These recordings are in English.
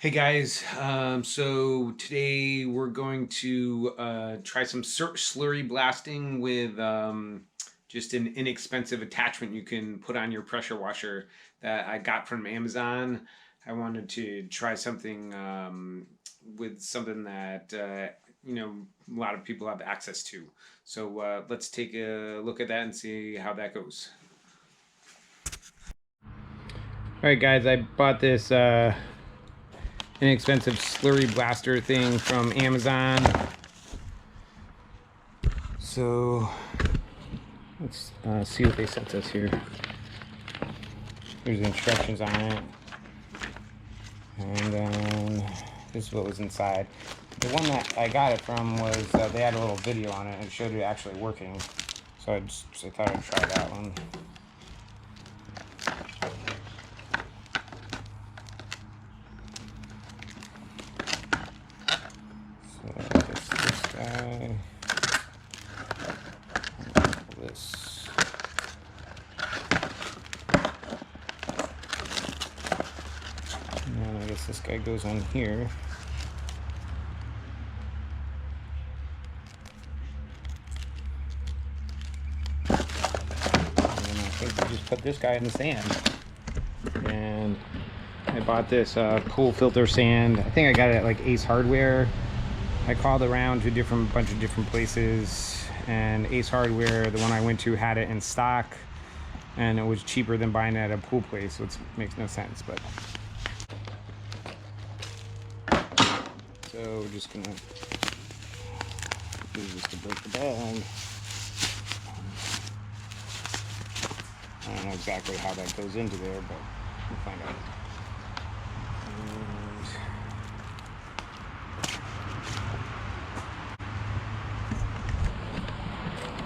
Hey guys, so today we're going to try some slurry blasting with just an inexpensive attachment you can put on your pressure washer that I got from Amazon. I wanted to try something with something that a lot of people have access to. So let's take a look at that and see how that goes. All right, guys, I bought this inexpensive slurry blaster thing from Amazon. So let's see what they sent us here. Here's the instructions on it, and then this is what was inside. The one that I got it from was they had a little video on it and it showed it actually working, so I thought I'd try that one. This guy, this, and then I guess this guy goes on here. And then I think we just put this guy in the sand. And I bought this pool filter sand. I think I got it at like Ace Hardware. I called around to a bunch of different places, and Ace Hardware, the one I went to, had it in stock, and it was cheaper than buying it at a pool place, so it makes no sense. But so we're just gonna use this to break the bag. I don't know exactly how that goes into there, but we'll find out.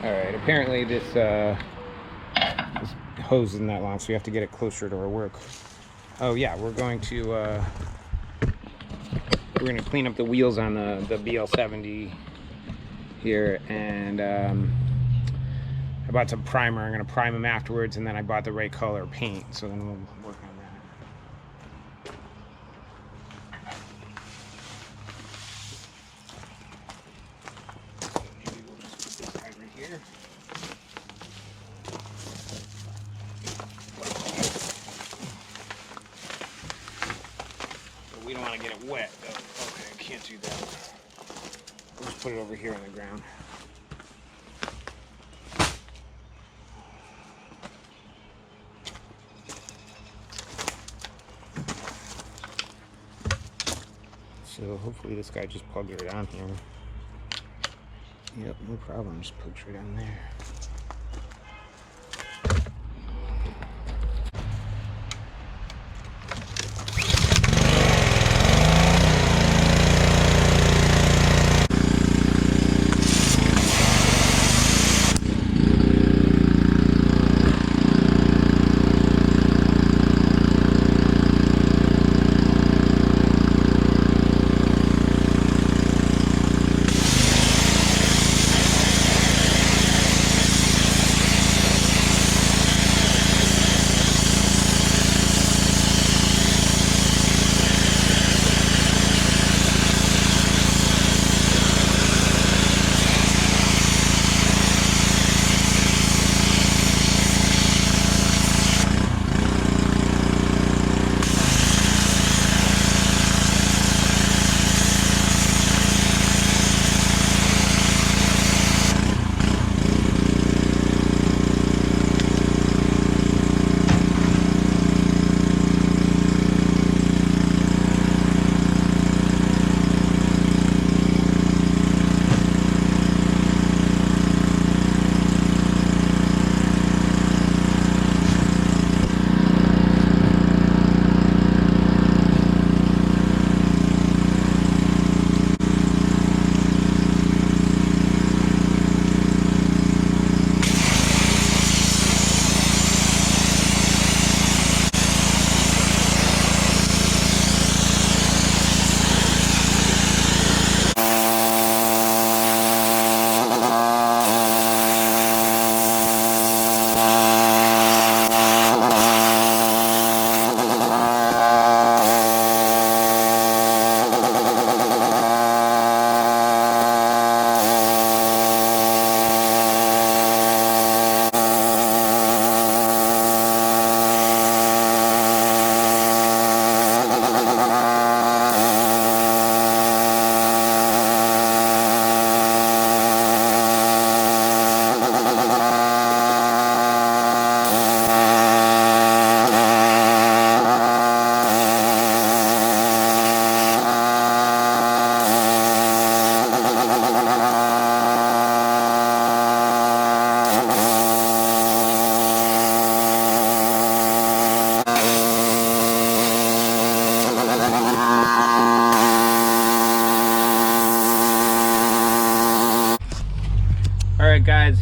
Alright, apparently this hose isn't that long, so we have to get it closer to our work. Oh yeah, we're going to clean up the wheels on the BL70 here, and I bought some primer. I'm going to prime them afterwards, and then I bought the right color paint, so then we'll work on that. We don't want to get it wet, though. Okay, I can't do that. We'll just put it over here on the ground. So hopefully this guy just plugs right on here. Yep, no problem. Just plugs right on there.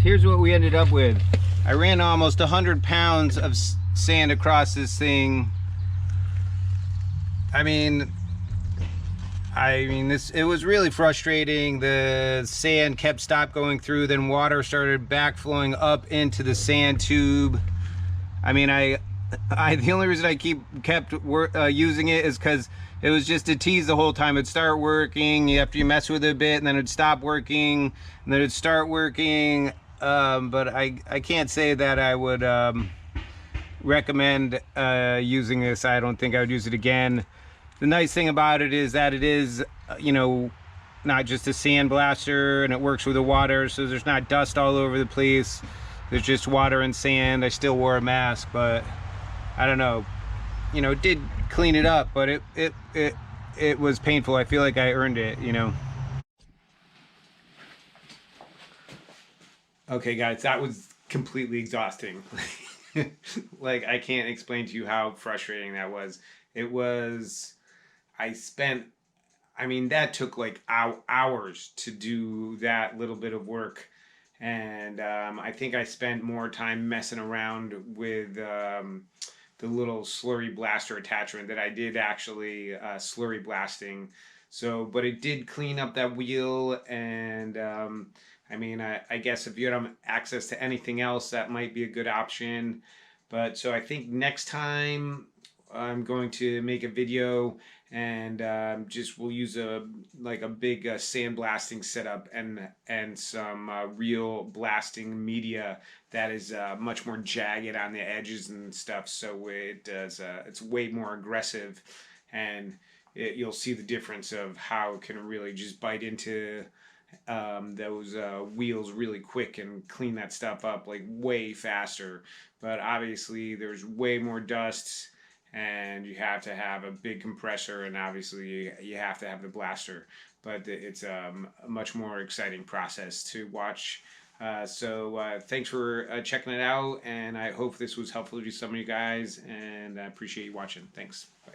here's what we ended up with. I ran almost 100 pounds of sand across this thing. I mean, it was really frustrating. The sand kept stop going through, then water started backflowing up into the sand tube. I mean, the only reason I kept using it is because it was just a tease the whole time. It'd start working after you mess with it a bit, and then it'd stop working, and then it'd start working. But I can't say that I would recommend using this. I don't think I would use it again. The nice thing about it is that it is, you know, not just a sand blaster, and it works with the water, so there's not dust all over the place. There's just water and sand. I still wore a mask, but I don't know. You know, it did clean it up, but it was painful. I feel like I earned it, you know. Okay, guys, that was completely exhausting. Like, I can't explain to you how frustrating that was. It was, I mean, that took like hours to do that little bit of work. And I think I spent more time messing around with the little slurry blaster attachment that I did actually slurry blasting. So, but it did clean up that wheel, and I mean, I guess if you don't have access to anything else, that might be a good option. But so I think next time I'm going to make a video, and just we'll use a big sandblasting setup and some real blasting media that is much more jagged on the edges and stuff, so it does it's way more aggressive, and you'll see the difference of how it can really just bite into those wheels really quick and clean that stuff up like way faster. But obviously there's way more dust, and you have to have a big compressor, and obviously you have to have the blaster. But it's a much more exciting process to watch. So thanks for checking it out, and I hope this was helpful to some of you guys, and I appreciate you watching. Thanks. Bye.